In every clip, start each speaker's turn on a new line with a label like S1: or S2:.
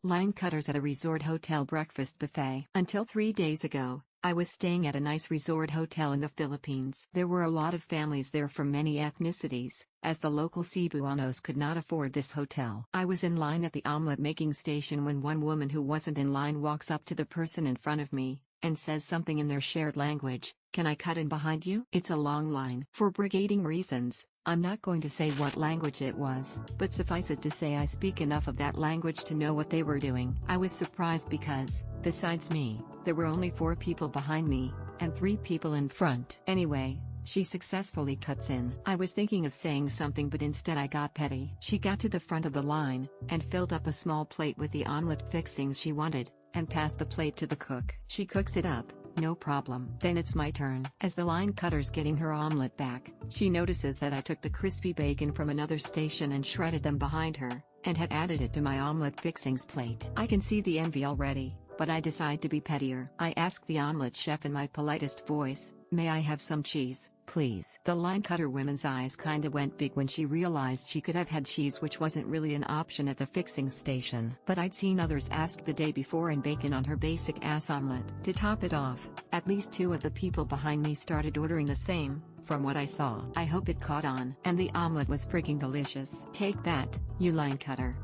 S1: Line cutters at a resort hotel breakfast buffet. Until 3 days ago, I was staying at a nice resort hotel in the Philippines. There were a lot of families there from many ethnicities, as the local Cebuanos could not afford this hotel. I was in line at the omelet making station when one woman who wasn't in line walks up to the person in front of me, and says something in their shared language. "Can I cut in behind you?" It's a long line. For brigading reasons, I'm not going to say what language it was, but suffice it to say I speak enough of that language to know what they were doing. I was surprised because, besides me, there were only 4 people behind me, and 3 people in front. Anyway, she successfully cuts in. I was thinking of saying something but instead I got petty. She got to the front of the line, and filled up a small plate with the omelet fixings she wanted, and passed the plate to the cook. She cooks it up. No problem. Then it's my turn. As the line cutter's getting her omelet back, she notices that I took the crispy bacon from another station and shredded them behind her, and had added it to my omelet fixings plate. I can see the envy already, but I decide to be pettier. I ask the omelet chef in my politest voice, "May I have some cheese, please?" The line cutter woman's eyes kinda went big when she realized she could have had cheese, which wasn't really an option at the fixing station. But I'd seen others ask the day before and bacon on her basic ass omelet. To top it off, at least 2 of the people behind me started ordering the same. From what I saw, I hope it caught on. And the omelet was freaking delicious. Take that, you line cutter.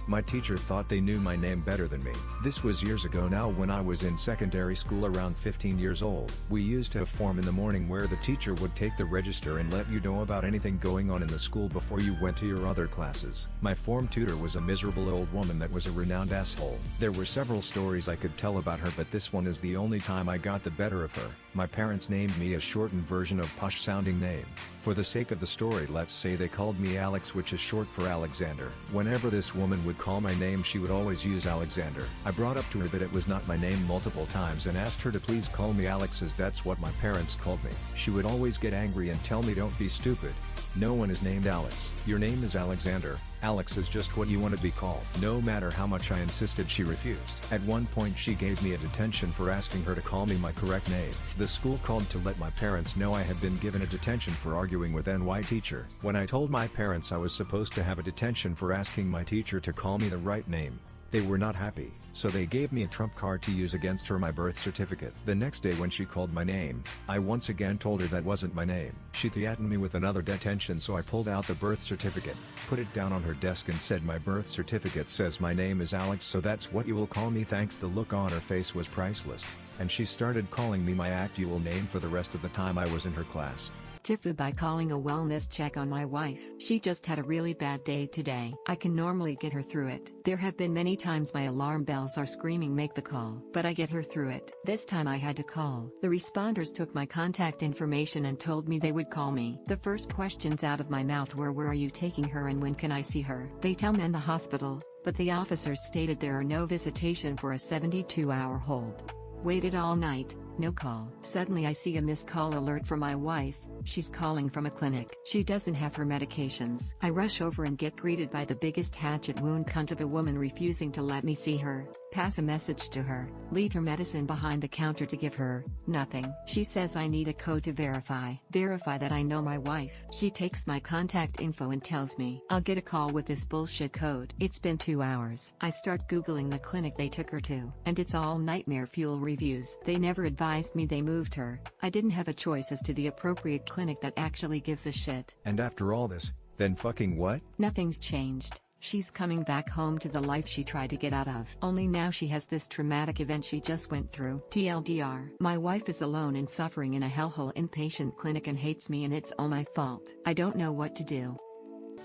S2: My teacher thought they knew my name better than me. This was years ago now when I was in secondary school around 15 years old. We used to have form in the morning where the teacher would take the register and let you know about anything going on in the school before you went to your other classes. My form tutor was a miserable old woman that was a renowned asshole. There were several stories I could tell about her, but this one is the only time I got the better of her. My parents named me a shortened version of posh sounding name. For the sake of the story, let's say they called me Alex, which is short for Alexander. Whenever this woman would call my name, she would always use Alexander. I brought up to her that it was not my name multiple times and asked her to please call me Alex, as that's what my parents called me. She would always get angry and tell me, "Don't be stupid. No one is named Alex. Your name is Alexander. Alex is just what you want to be called." No matter how much I insisted, she refused. At one point she gave me a detention for asking her to call me my correct name. The school called to let my parents know I had been given a detention for arguing with NY teacher. When I told my parents I was supposed to have a detention for asking my teacher to call me the right name, they were not happy, so they gave me a trump card to use against her, my birth certificate. The next day when she called my name, I once again told her that wasn't my name. She threatened me with another detention, so I pulled out the birth certificate, put it down on her desk and said, "My birth certificate says my name is Alex, so that's what you will call me." Thanks. The look on her face was priceless, and she started calling me my actual name for the rest of the time I was in her class.
S1: Tifu by calling a wellness check on my wife. She just had a really bad day today. I can normally get her through it. There have been many times my alarm bells are screaming make the call, but I get her through it. This time I had to call. The responders took my contact information and told me they would call me. The first questions out of my mouth were, "Where are you taking her and when can I see her?" They tell me in the hospital, but the officers stated there are no visitation for a 72-hour hold. Waited all night, no call. Suddenly I see a missed call alert from my wife. She's calling from a clinic. She doesn't have her medications. I rush over and get greeted by the biggest hatchet wound cunt of a woman refusing to let me see her, pass a message to her, leave her medicine behind the counter to give her, nothing. She says I need a code to verify that I know my wife. She takes my contact info and tells me I'll get a call with this bullshit code. It's been 2 hours. I start googling the clinic they took her to, and it's all nightmare fuel reviews. They never advised me they moved her. I didn't have a choice as to the appropriate clinic that actually gives a shit.
S2: And after all this, then fucking what?
S1: Nothing's changed. She's coming back home to the life she tried to get out of. Only now she has this traumatic event she just went through. TLDR. My wife is alone and suffering in a hellhole inpatient clinic and hates me, and it's all my fault. I don't know what to do.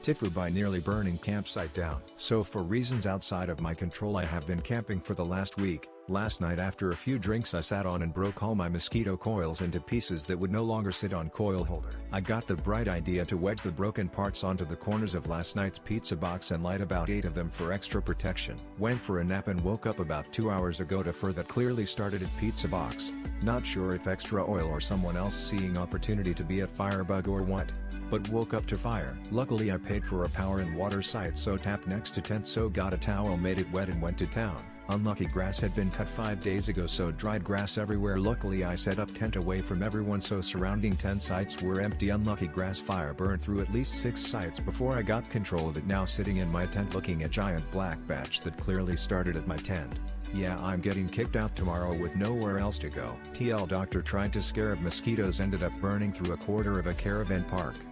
S2: Tifu by nearly burning campsite down. So for reasons outside of my control, I have been camping for the last week. Last night after a few drinks I sat on and broke all my mosquito coils into pieces that would no longer sit on coil holder. I got the bright idea to wedge the broken parts onto the corners of last night's pizza box and light about 8 of them for extra protection. Went for a nap and woke up about 2 hours ago to fur that clearly started at pizza box. Not sure if extra oil or someone else seeing opportunity to be at firebug or what, but woke up to fire. Luckily I paid for a power and water site, so tapped next to tent, so got a towel, made it wet and went to town. Unlucky grass had been cut 5 days ago, so dried grass everywhere. Luckily I set up tent away from everyone, so surrounding 10 sites were empty. Unlucky grass fire burned through at least 6 sites before I got control of it. Now sitting in my tent looking at giant black batch that clearly started at my tent. Yeah, I'm getting kicked out tomorrow with nowhere else to go. TL doctor tried to scare of mosquitoes ended up burning through a quarter of a caravan park.